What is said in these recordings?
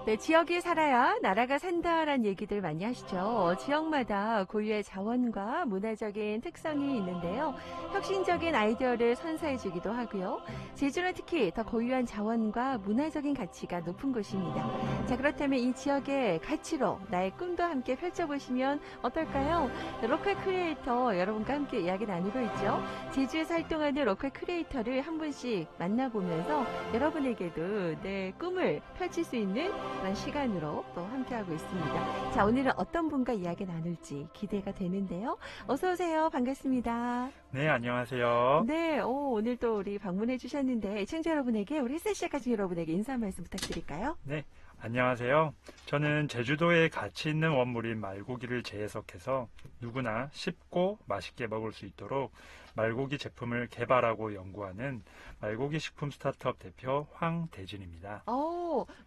네, 지역이 살아야 나라가 산다라는 얘기들 많이 하시죠. 지역마다 고유의 자원과 문화적인 특성이 있는데요. 혁신적인 아이디어를 선사해주기도 하고요. 제주는 특히 더 고유한 자원과 문화적인 가치가 높은 곳입니다. 자, 그렇다면 이 지역의 가치로 나의 꿈도 함께 펼쳐보시면 어떨까요? 로컬 크리에이터 여러분과 함께 이야기 나누고 있죠. 제주에서 활동하는 로컬 크리에이터를 한 분씩 만나보면서 여러분에게도 내 꿈을 펼칠 수 있는 그런 시간으로 또 함께하고 있습니다. 자, 오늘은 어떤 분과 이야기 나눌지 기대가 되는데요. 어서 오세요. 반갑습니다. 네, 안녕하세요. 네, 오늘 또 우리 방문해 주셨는데 시청자 여러분에게 우리 헬스 시작하신 여러분에게 인사 말씀 부탁드릴까요? 네, 안녕하세요. 저는 제주도의 가치 있는 원물인 말고기를 재해석해서 누구나 쉽고 맛있게 먹을 수 있도록 말고기 제품을 개발하고 연구하는 말고기 식품 스타트업 대표 황대진입니다.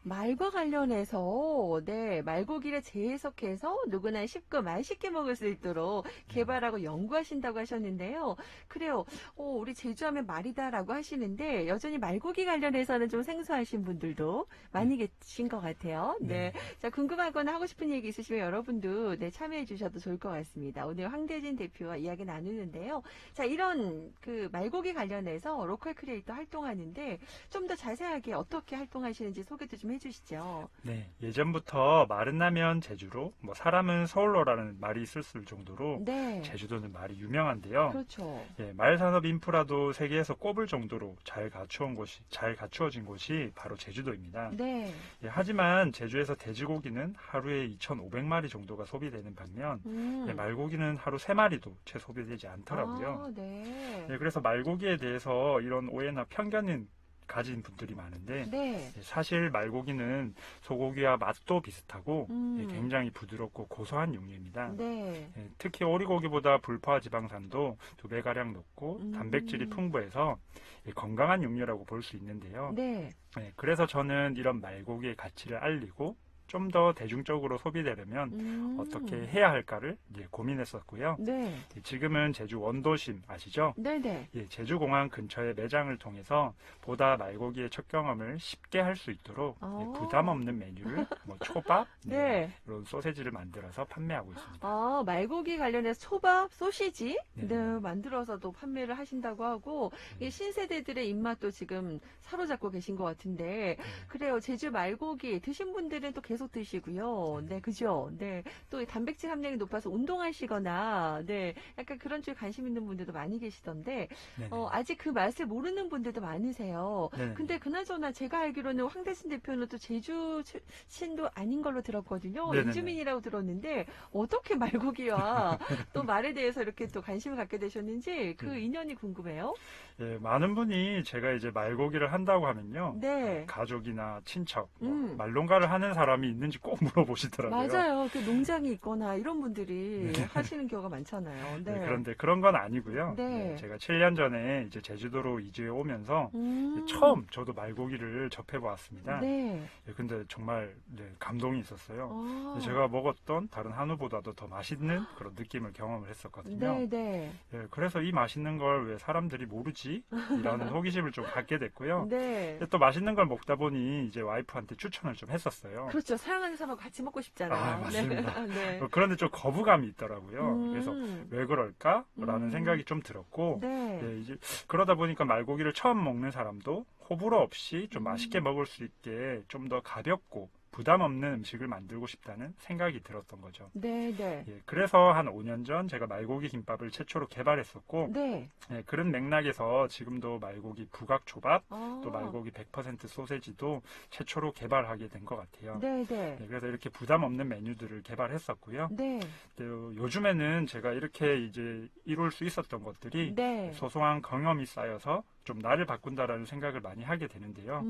말과 관련해서 네, 말고기를 재해석해서 누구나 쉽고 맛있게 먹을 수 있도록 개발하고 연구하신다고 하셨는데요. 그래요. 우리 제주하면 말이다라고 하시는데 여전히 말고기 관련해서는 좀 생소하신 분들도 많이 계신 것 같아요. 네. 자, 궁금하거나 하고 싶은 얘기 있으시면 여러분도 네, 참여해 주셔도 좋을 것 같습니다. 오늘 황대진 대표와 이야기 나누는데요. 자, 이런 그 말고기 관련해서 로컬 크리에이터 활동하는데 좀 더 자세하게 어떻게 활동하시는지 소개도 좀 해주시죠. 네, 예전부터 말은 나면 제주로, 사람은 서울로라는 말이 있을 정도로 네. 제주도는 말이 유명한데요. 그렇죠. 예, 말 산업 인프라도 세계에서 꼽을 정도로 잘 갖추어진 곳이 바로 제주도입니다. 네. 예, 하지만 제주에서 돼지고기는 하루에 2,500마리 정도가 소비되는 반면 예, 말고기는 하루 3마리도 채 소비되지 않더라고요. 네. 예, 그래서 말고기에 대해서 이런 오해나 편견은 가진 분들이 많은데 네. 사실 말고기는 소고기와 맛도 비슷하고 굉장히 부드럽고 고소한 육류입니다. 네. 특히 오리고기보다 불포화 지방산도 2배가량 높고 단백질이 풍부해서 건강한 육류라고 볼 수 있는데요. 네. 그래서 저는 이런 말고기의 가치를 알리고 좀 더 대중적으로 소비되려면 어떻게 해야 할까를 고민했었고요. 네. 지금은 제주 원도심 아시죠? 네네. 제주공항 근처의 매장을 통해서 보다 말고기의 첫 경험을 쉽게 할 수 있도록 부담 없는 메뉴를 초밥, 네. 이런 소세지를 만들어서 판매하고 있습니다. 말고기 관련해서 초밥, 소시지 네. 만들어서도 판매를 하신다고 하고 이 신세대들의 입맛도 지금 사로잡고 계신 것 같은데 그래요. 제주 말고기 드신 분들은 또 계속 드시고요. 네, 그죠? 네, 또 단백질 함량이 높아서 운동하시거나 네, 약간 그런 쪽에 관심 있는 분들도 많이 계시던데 아직 그 맛을 모르는 분들도 많으세요. 네네. 근데 그나저나 제가 알기로는 황대진 대표는 또 제주 출신도 아닌 걸로 들었거든요. 네네네. 이주민이라고 들었는데 어떻게 말고기와 또 말에 대해서 이렇게 또 관심을 갖게 되셨는지 그 인연이 궁금해요. 예, 많은 분이 제가 이제 말고기를 한다고 하면요. 네. 가족이나 친척, 말농가를 하는 사람이 있는지 꼭 물어보시더라고요. 맞아요. 그 농장이 있거나 이런 분들이 하시는 경우가 많잖아요. 네. 그런데 그런 건 아니고요. 네. 제가 7년 전에 이제 제주도로 이주해 오면서 처음 저도 말고기를 접해보았습니다. 네. 근데 정말 감동이 있었어요. 제가 먹었던 다른 한우보다도 더 맛있는 그런 느낌을 경험을 했었거든요. 네. 그래서 이 맛있는 걸 왜 사람들이 모르지? 이라는 호기심을 좀 갖게 됐고요. 네. 또 맛있는 걸 먹다 보니 이제 와이프한테 추천을 좀 했었어요. 그렇죠. 사랑하는 사람하고 같이 먹고 싶잖아요. 맞습니다. 네. 그런데 좀 거부감이 있더라고요. 그래서 왜 그럴까라는 생각이 좀 들었고, 네. 이제 그러다 보니까 말고기를 처음 먹는 사람도 호불호 없이 좀 맛있게 먹을 수 있게 좀 더 가볍고 부담 없는 음식을 만들고 싶다는 생각이 들었던 거죠. 네. 그래서 한 5년 전 제가 말고기 김밥을 최초로 개발했었고, 네. 그런 맥락에서 지금도 말고기 부각초밥, 또 말고기 100% 소세지도 최초로 개발하게 된 것 같아요. 네. 그래서 이렇게 부담 없는 메뉴들을 개발했었고요. 네. 또 요즘에는 제가 이렇게 이제 이룰 수 있었던 것들이 네. 소소한 경험이 쌓여서 좀 나를 바꾼다라는 생각을 많이 하게 되는데요.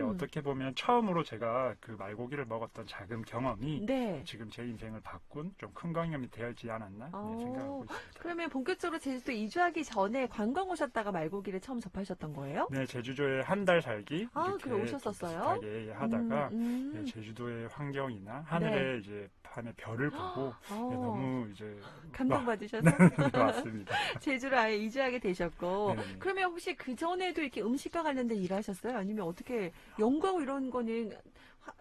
어떻게 보면 처음으로 제가 그 말고기를 먹었던 작은 경험이 네. 지금 제 인생을 바꾼 좀 큰 경험이 되지 않았나 생각하고 있습니다. 그러면 본격적으로 제주도 이주하기 전에 관광 오셨다가 말고기를 처음 접하셨던 거예요? 네, 제주도에 한 달 살기 그래 오셨었어요? 비슷하게 하다가 제주도의 환경이나 하늘에 이제 밤에 별을 보고 너무 이제 감동받으셔서 맞습니다. 제주로 아예 이주하게 되셨고 네네. 그러면 혹시 그 전에도 이렇게 음식과 관련된 일을 하셨어요? 아니면 어떻게 연구하고 이런 거는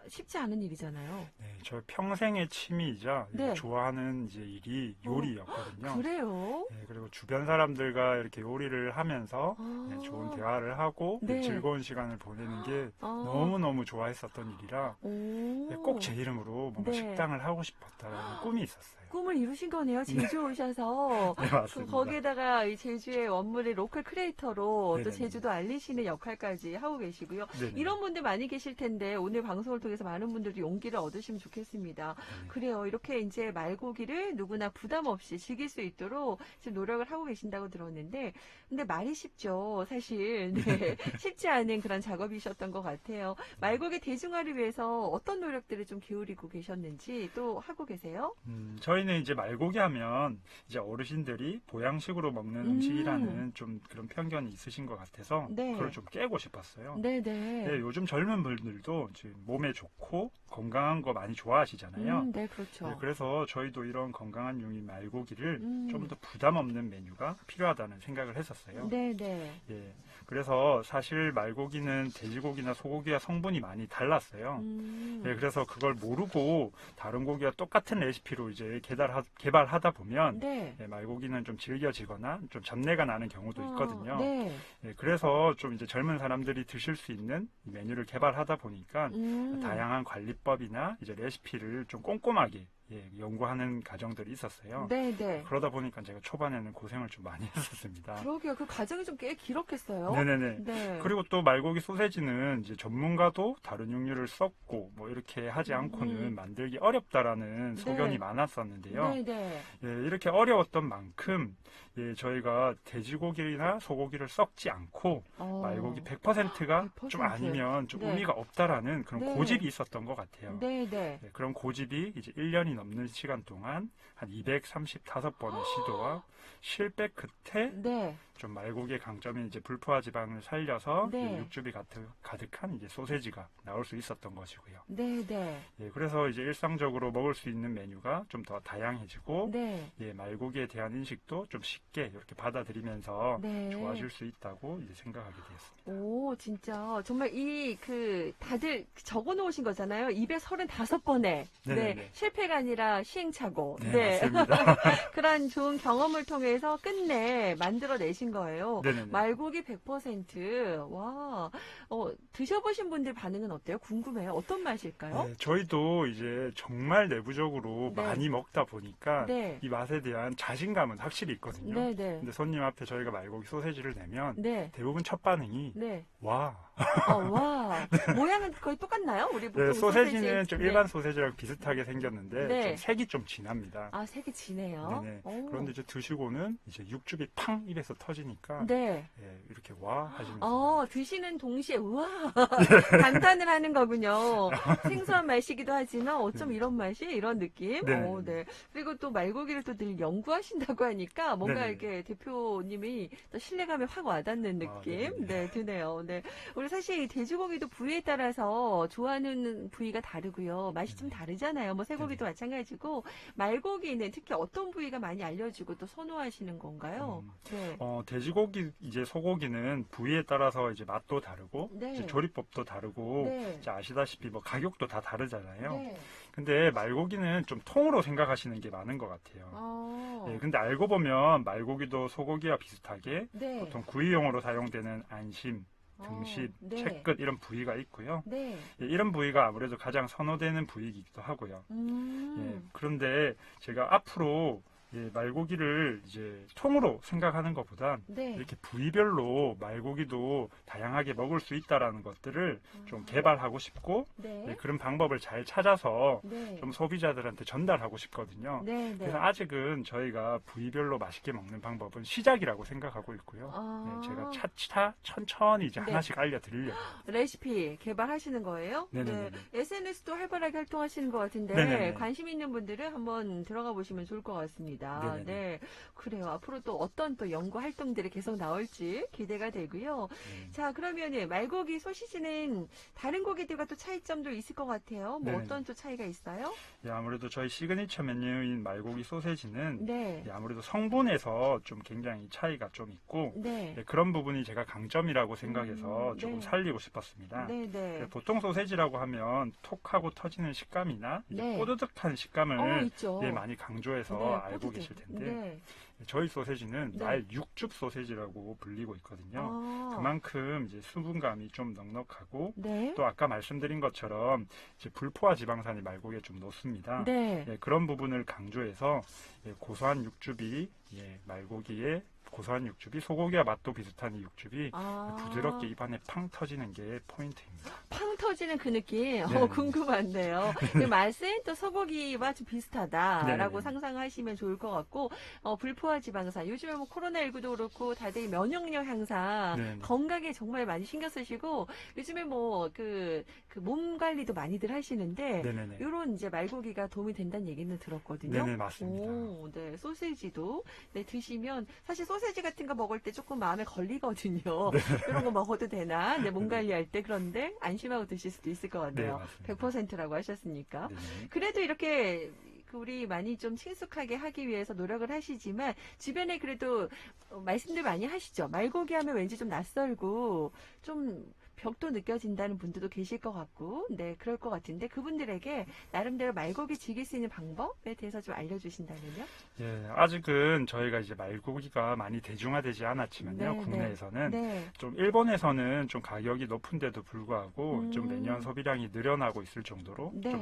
쉽지 않은 일이잖아요. 네, 저 평생의 취미이자 네. 좋아하는 이제 일이 요리였거든요. 그래요? 네, 그리고 주변 사람들과 이렇게 요리를 하면서 네, 좋은 대화를 하고 네. 즐거운 시간을 보내는 게 아. 너무너무 좋아했었던 일이라 오. 네, 꼭 제 이름으로 뭔가 네. 식당을 하고 싶었다라는 꿈이 있었어요. 꿈을 이루신 거네요. 제주 오셔서. 네, 맞습니다. 거기에다가 이 제주의 원물의 로컬 크리에이터로 또 네네네. 제주도 알리시는 역할까지 하고 계시고요. 네네. 이런 분들 많이 계실 텐데 오늘 방송을 통해서 많은 분들이 용기를 얻으시면 좋겠습니다. 네네. 그래요. 이렇게 이제 말고기를 누구나 부담 없이 즐길 수 있도록 지금 노력을 하고 계신다고 들었는데, 근데 말이 쉽죠. 사실 네. 쉽지 않은 그런 작업이셨던 것 같아요. 말고기 대중화를 위해서 어떤 노력들을 좀 기울이고 계셨는지 또 하고 계세요? 저희는 이제 말고기 하면 이제 어르신들이 보양식으로 먹는 음식이라는 좀 그런 편견이 있으신 것 같아서 네. 그걸 좀 깨고 싶었어요. 네네. 네, 요즘 젊은 분들도 지금 몸에 좋고 건강한 거 많이 좋아하시잖아요. 네, 그렇죠. 네, 그래서 저희도 이런 건강한 용인 말고기를 좀 음. 더 부담 없는 메뉴가 필요하다는 생각을 했었어요. 네네. 예, 그래서 사실 말고기는 돼지고기나 소고기와 성분이 많이 달랐어요. 예, 그래서 그걸 모르고 다른 고기와 똑같은 레시피로 이제 개발하다 보면 네. 예, 말고기는 좀 질겨지거나 좀 잡내가 나는 경우도 있거든요. 네. 예, 그래서 좀 이제 젊은 사람들이 드실 수 있는 이 메뉴를 개발하다 보니까 다양한 관리법이나 이제 레시피를 좀 꼼꼼하게 예, 연구하는 과정들이 있었어요. 네네. 그러다 보니까 제가 초반에는 고생을 좀 많이 했었습니다. 그러게요. 그 과정이 좀 꽤 길었겠어요. 네네네. 네. 그리고 또 말고기 소세지는 이제 전문가도 다른 육류를 섞고 뭐 이렇게 하지 않고는 만들기 어렵다라는 네. 소견이 많았었는데요. 네네. 예, 이렇게 어려웠던 만큼 예, 저희가 돼지고기나 소고기를 섞지 않고 말고기 100%가 좀 100%. 아니면 좀 네. 의미가 없다라는 그런 네. 고집이 있었던 것 같아요. 네네. 예, 그런 고집이 이제 1년이 넘는 시간 동안 한 235번의 시도와 실패 끝에 네. 좀 말고기의 강점인 이제 불포화 지방을 살려서 네. 이 육즙이 가득한 이제 소세지가 나올 수 있었던 것이고요. 네네. 예, 그래서 이제 일상적으로 먹을 수 있는 메뉴가 좀 더 다양해지고 네. 예, 말고기에 대한 인식도 좀 쉽게 이렇게 받아들이면서 네. 좋아질 수 있다고 이제 생각하게 되었습니다. 오, 진짜. 정말 다들 적어 놓으신 거잖아요. 235번에. 네. 네네네. 실패가 아니라 시행착오. 네, 맞습니다. 그런 좋은 경험을 통해서 끝내 만들어내신 거예요. 네네네. 말고기 100%. 와. 드셔보신 분들 반응은 어때요? 궁금해요. 어떤 맛일까요? 네, 저희도 이제 정말 내부적으로 네. 많이 먹다 보니까 네. 이 맛에 대한 자신감은 확실히 있거든요. 네네. 근데 손님 앞에 저희가 말고기 소세지를 내면 네. 대부분 첫 반응이 네. 와. 와. 모양은 거의 똑같나요? 우리 보통 네, 소세지는 소세지. 좀 네. 일반 소세지랑 비슷하게 생겼는데 네. 좀 색이 좀 진합니다. 아, 색이 진해요. 네네. 오. 그런데 이제 드시고는 이제 육즙이 팡 입에서 터지니까 네. 예, 이렇게 와 하시면서 드시는 동시에, 우와, 감탄을 하는 거군요. 생소한 맛이기도 하지만 어쩜 네. 이런 맛이? 이런 느낌? 네네. 네. 그리고 또 말고기를 또 늘 연구하신다고 하니까 뭔가 네네. 이렇게 대표님이 또 신뢰감에 확 와닿는 느낌? 네네. 네, 드네요. 네. 우리 사실 이 돼지고기도 부위에 따라서 좋아하는 부위가 다르고요. 맛이 좀 다르잖아요. 뭐 쇠고기도 마찬가지고, 말고기는 특히 어떤 부위가 많이 알려지고 또 선호하시는 건가요? 네. 돼지고기 이제 소고기는 부위에 따라서 이제 맛도 다르고 네. 이제 조리법도 다르고 네. 이제 아시다시피 뭐 가격도 다 다르잖아요. 네. 근데 말고기는 좀 통으로 생각하시는 게 많은 것 같아요. 예, 근데 알고 보면 말고기도 소고기와 비슷하게 네. 보통 구이용으로 사용되는 안심, 등심, 네. 채끝 이런 부위가 있고요. 네. 예, 이런 부위가 아무래도 가장 선호되는 부위이기도 하고요. 예, 그런데 제가 앞으로 예, 말고기를 이제 통으로 생각하는 것보단 네. 이렇게 부위별로 말고기도 다양하게 먹을 수 있다라는 것들을 좀 개발하고 싶고 네. 예, 그런 방법을 잘 찾아서 네. 좀 소비자들한테 전달하고 싶거든요. 네. 네. 그래서 아직은 저희가 부위별로 맛있게 먹는 방법은 시작이라고 생각하고 있고요. 네, 제가 차차 천천히 이제 네. 하나씩 알려드리려고. 레시피 개발하시는 거예요? 네네네. 네. SNS도 활발하게 활동하시는 것 같은데 네네네. 관심 있는 분들은 한번 들어가 보시면 좋을 것 같습니다. 같습니다. 네네네. 네. 그래요. 앞으로 또 어떤 또 연구 활동들이 계속 나올지 기대가 되고요. 자, 그러면은 말고기 소시지는 다른 고기들과 또 차이점도 있을 것 같아요. 뭐 네네네. 어떤 또 차이가 있어요? 예, 아무래도 저희 시그니처 메뉴인 말고기 소세지는 네. 예, 아무래도 성분에서 좀 굉장히 차이가 좀 있고 네. 예, 그런 부분이 제가 강점이라고 생각해서 조금 네. 살리고 싶었습니다. 네, 네. 예, 보통 소세지라고 하면 톡하고 터지는 식감이나 이제 네. 뽀드득한 식감을 있죠. 예, 많이 강조해서 네, 알고 포드득. 계실 텐데 네. 저희 소세지는 네. 말 육즙 소세지라고 불리고 있거든요. 아. 그만큼 이제 수분감이 좀 넉넉하고 네. 또 아까 말씀드린 것처럼 이제 불포화 지방산이 말고기에 좀 높습니다. 네. 예, 그런 부분을 강조해서 예, 고소한 육즙이 예, 말고기에 고소한 육즙이 소고기와 맛도 비슷한 이 육즙이 아. 부드럽게 입안에 팡 터지는 게 포인트입니다. 팡 터지는 그 느낌. 네. 궁금한데요. 그 맛은 또 소고기와 좀 비슷하다라고 네. 상상하시면 좋을 것 같고, 불포화 지방산. 요즘에 뭐 코로나19도 그렇고 다들 면역력 향상, 네. 건강에 정말 많이 신경 쓰시고, 요즘에 뭐 몸 관리도 많이들 하시는데, 네네네. 요런 이제 말고기가 도움이 된다는 얘기는 들었거든요. 네네, 맞습니다. 오, 네. 소세지도 네, 드시면 사실 소세지 같은 거 먹을 때 조금 마음에 걸리거든요. 이런 거 먹어도 되나? 네, 몸 관리할 때. 그런데 안심하고 드실 수도 있을 것 네, 같네요. 맞습니다. 100%라고 하셨으니까. 네네. 그래도 이렇게 우리 많이 좀 친숙하게 하기 위해서 노력을 하시지만 주변에 그래도 말씀들 많이 하시죠. 말고기 하면 왠지 좀 낯설고 좀 벽도 느껴진다는 분들도 계실 것 같고, 네, 그럴 것 같은데 그분들에게 나름대로 말고기 즐길 수 있는 방법에 대해서 좀 알려주신다면요? 예, 아직은 저희가 이제 말고기가 많이 대중화되지 않았지만요. 네, 국내에서는 네. 좀 일본에서는 좀 가격이 높은데도 불구하고 좀 매년 음. 소비량이 늘어나고 있을 정도로 네. 좀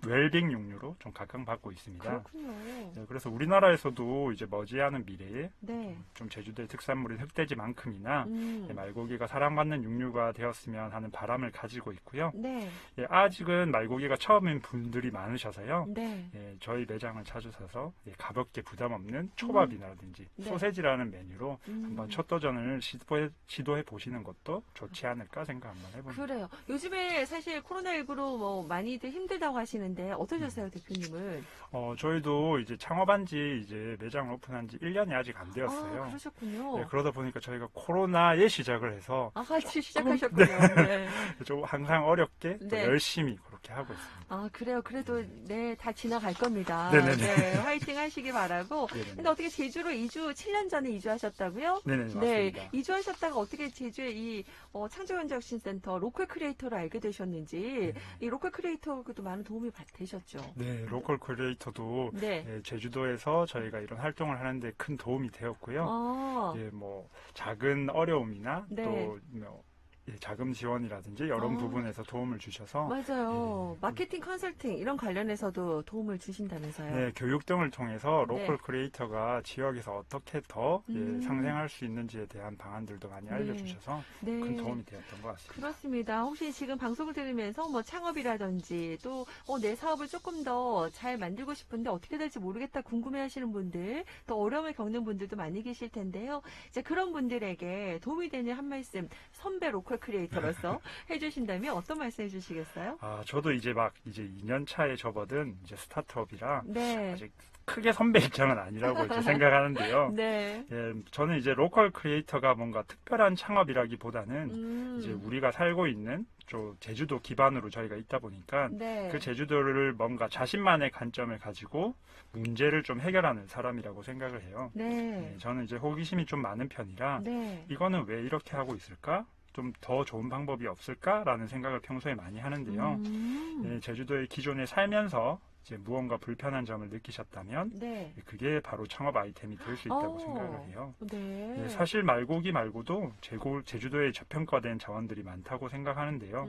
웰빙 육류로 좀 각광받고 있습니다. 그렇군요. 예, 그래서 우리나라에서도 이제 머지않은 미래에 네. 좀 제주도의 특산물인 흑돼지만큼이나 음. 말고기가 사랑받는 육류가 되었으면 하는 바람을 가지고 있고요. 네. 예, 아직은 말고기가 처음인 분들이 많으셔서요. 네. 예, 저희 매장을 찾으셔서 예, 가볍게 부담 없는 초밥이라든지 네. 소세지라는 메뉴로 한번 첫 도전을 시도해 보시는 것도 좋지 않을까 생각 한번 해봅니다. 그래요. 요즘에 사실 코로나19로 뭐 많이들 힘들다고 하시는데 어떠셨어요, 대표님은? 저희도 이제 창업한 지 이제 매장을 오픈한 지 1년이 아직 안 아, 되었어요. 그러셨군요. 예, 그러다 보니까 저희가 코로나에 시작을 해서 아, 같이 시작하셨군요. 네. 좀 항상 어렵게 또 네. 열심히 그렇게 하고 있습니다. 아, 그래요. 그래도 네, 다 지나갈 겁니다. 네네네. 네, 화이팅 하시기 바라고. 네네네. 근데 어떻게 제주로 7년 전에 이주하셨다고요? 네네, 맞습니다. 이주하셨다가 어떻게 제주에 이 창조현대혁신센터 로컬 크리에이터를 알게 되셨는지, 이 로컬 크리에이터도 많은 도움이 되셨죠? 네, 로컬 크리에이터도 네. 예, 제주도에서 저희가 이런 활동을 하는데 큰 도움이 되었고요. 아, 예, 뭐 작은 어려움이나 네. 또 뭐, 예, 자금 지원이라든지 이런 아. 부분에서 도움을 주셔서 맞아요. 예. 마케팅 컨설팅 이런 관련해서도 도움을 주신다면서요. 네, 교육 등을 통해서 네. 로컬 크리에이터가 지역에서 어떻게 더 예, 음. 상생할 수 있는지에 대한 방안들도 많이 네. 알려주셔서 네. 큰 도움이 되었던 것 같습니다. 그렇습니다. 혹시 지금 방송을 들으면서 뭐 창업이라든지 또 내 사업을 조금 더 잘 만들고 싶은데 어떻게 될지 모르겠다 궁금해하시는 분들, 또 어려움을 겪는 분들도 많이 계실 텐데요. 이제 그런 분들에게 도움이 되는 한 말씀 선배 로컬 크리에이터로서 해주신다면 어떤 말씀 해주시겠어요? 아, 저도 이제 2년 차에 접어든 이제 스타트업이라 네. 아직 크게 선배 입장은 아니라고 이제 생각하는데요. 네. 예, 저는 이제 로컬 크리에이터가 뭔가 특별한 창업이라기보다는 이제 우리가 살고 있는 제주도 기반으로 저희가 있다 보니까 네. 그 제주도를 뭔가 자신만의 관점을 가지고 문제를 좀 해결하는 사람이라고 생각을 해요. 네. 예, 저는 이제 호기심이 좀 많은 편이라 네. 이거는 왜 이렇게 하고 있을까? 좀 더 좋은 방법이 없을까라는 생각을 평소에 많이 하는데요. 예, 제주도에 기존에 살면서 이제 무언가 불편한 점을 느끼셨다면 네. 그게 바로 창업 아이템이 될 수 있다고 생각을 해요. 네. 예, 사실 말고기 말고도 제주도에 저평가된 자원들이 많다고 생각하는데요.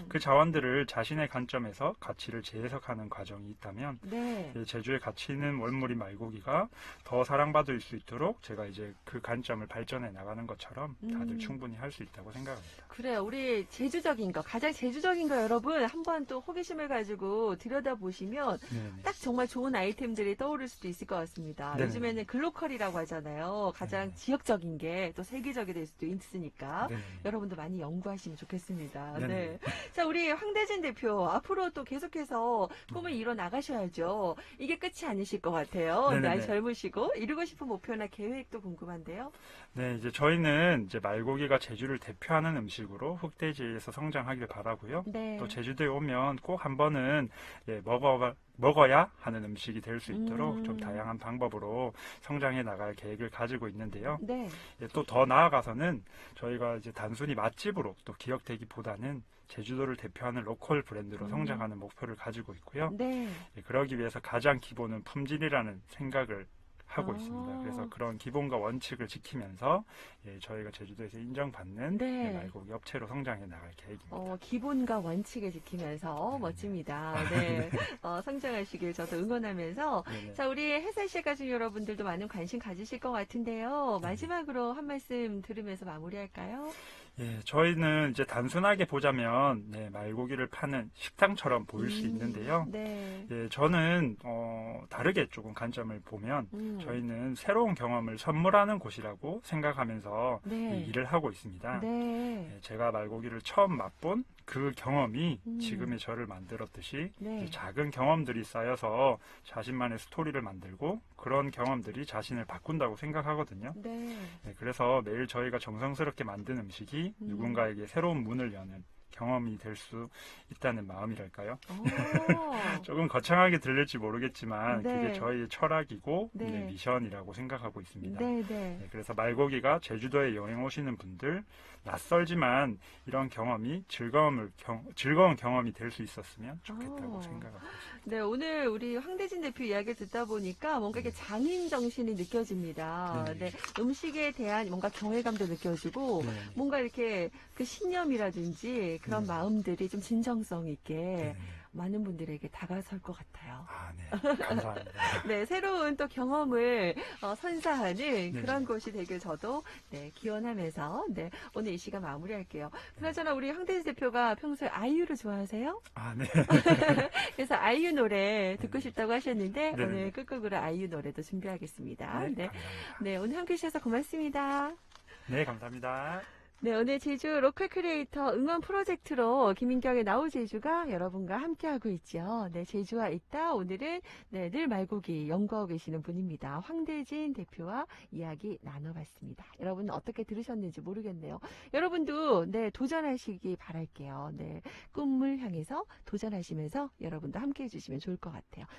그 자원들을 자신의 관점에서 가치를 재해석하는 과정이 있다면 네. 예, 제주에 가치 있는 원물인 말고기가 더 사랑받을 수 있도록 제가 이제 그 관점을 발전해 나가는 것처럼 다들 충분히 할 수 있다고 생각합니다. 그래요. 우리 제주적인 거, 가장 제주적인 거 여러분 한번 또 호기심을 가지고 들여다보시고 보시면 네네. 딱 정말 좋은 아이템들이 떠오를 수도 있을 것 같습니다. 네네. 요즘에는 글로컬이라고 하잖아요. 가장 네네. 지역적인 게 또 세계적이 될 수도 있으니까 네네. 여러분도 많이 연구하시면 좋겠습니다. 네네. 네. 자, 우리 황대진 대표 앞으로 또 계속해서 꿈을 이뤄 나가셔야죠. 이게 끝이 아니실 것 같아요. 네네네. 나이 젊으시고 이루고 싶은 목표나 계획도 궁금한데요. 네, 이제 저희는 이제 말고기가 제주를 대표하는 음식으로 흑돼지에서 성장하길 바라고요. 네. 또 제주도에 오면 꼭 한 번은 예, 먹어야 하는 음식이 될 수 있도록 좀 다양한 방법으로 성장해 나갈 계획을 가지고 있는데요. 네. 예, 또 더 나아가서는 저희가 이제 단순히 맛집으로 또 기억되기보다는 제주도를 대표하는 로컬 브랜드로 성장하는 목표를 가지고 있고요. 네. 예, 그러기 위해서 가장 기본은 품질이라는 생각을 하고 아. 있습니다. 그래서 그런 기본과 원칙을 지키면서 예, 저희가 제주도에서 인정받는 네. 예, 말고기 업체로 성장해 나갈 계획입니다. 기본과 원칙을 지키면서 멋집니다. 네. 성장하시길 저도 응원하면서 네네. 자, 우리 해설실 가족 여러분들도 많은 관심 가지실 것 같은데요. 마지막으로 한 말씀 들으면서 마무리할까요? 예, 저희는 이제 단순하게 보자면 네, 말고기를 파는 식당처럼 보일 수 있는데요. 네. 예, 저는 다르게 조금 관점을 보면 저희는 새로운 경험을 선물하는 곳이라고 생각하면서 네. 이 일을 하고 있습니다. 네. 예, 제가 말고기를 처음 맛본 그 경험이 음. 지금의 저를 만들었듯이 네. 이제 작은 경험들이 쌓여서 자신만의 스토리를 만들고 그런 경험들이 자신을 바꾼다고 생각하거든요. 네. 네, 그래서 매일 저희가 정성스럽게 만든 음식이 누군가에게 새로운 문을 여는 경험이 될 수 있다는 마음이랄까요? 조금 거창하게 들릴지 모르겠지만 네. 그게 저희의 철학이고 네. 네, 미션이라고 생각하고 있습니다. 네. 네, 그래서 말고기가 제주도에 여행 오시는 분들 낯설지만 이런 경험이 즐거운 경험이 될 수 있었으면 좋겠다고 생각하고 있습니다. 네, 오늘 우리 황대진 대표 이야기를 듣다 보니까 뭔가 이게 장인 정신이 느껴집니다. 네. 네, 음식에 대한 뭔가 경외감도 느껴지고 네. 뭔가 이렇게 그 신념이라든지 그런 네. 마음들이 좀 진정성 있게 네. 많은 분들에게 다가설 것 같아요. 아, 네. 감사합니다. 네, 새로운 또 경험을 선사하는 그런 곳이 되길 저도 네, 기원하면서 네, 오늘 이 시간 마무리할게요. 그나저나 우리 황대진 대표가 평소에 아이유를 좋아하세요? 아, 네. 그래서 아이유 노래 듣고 네네. 싶다고 하셨는데 네네. 오늘 끝곡으로 아이유 노래도 준비하겠습니다. 네, 네, 감사합니다. 네, 오늘 함께 해주셔서 고맙습니다. 네, 감사합니다. 네, 오늘 제주 로컬 크리에이터 응원 프로젝트로 김인경의 나우 제주가 여러분과 함께하고 있죠. 네, 제주와 있다. 오늘은 네, 늘 말고기 연구하고 계시는 분입니다. 황대진 대표와 이야기 나눠봤습니다. 여러분 어떻게 들으셨는지 모르겠네요. 여러분도 네, 도전하시기 바랄게요. 네, 꿈을 향해서 도전하시면서 여러분도 함께 해주시면 좋을 것 같아요.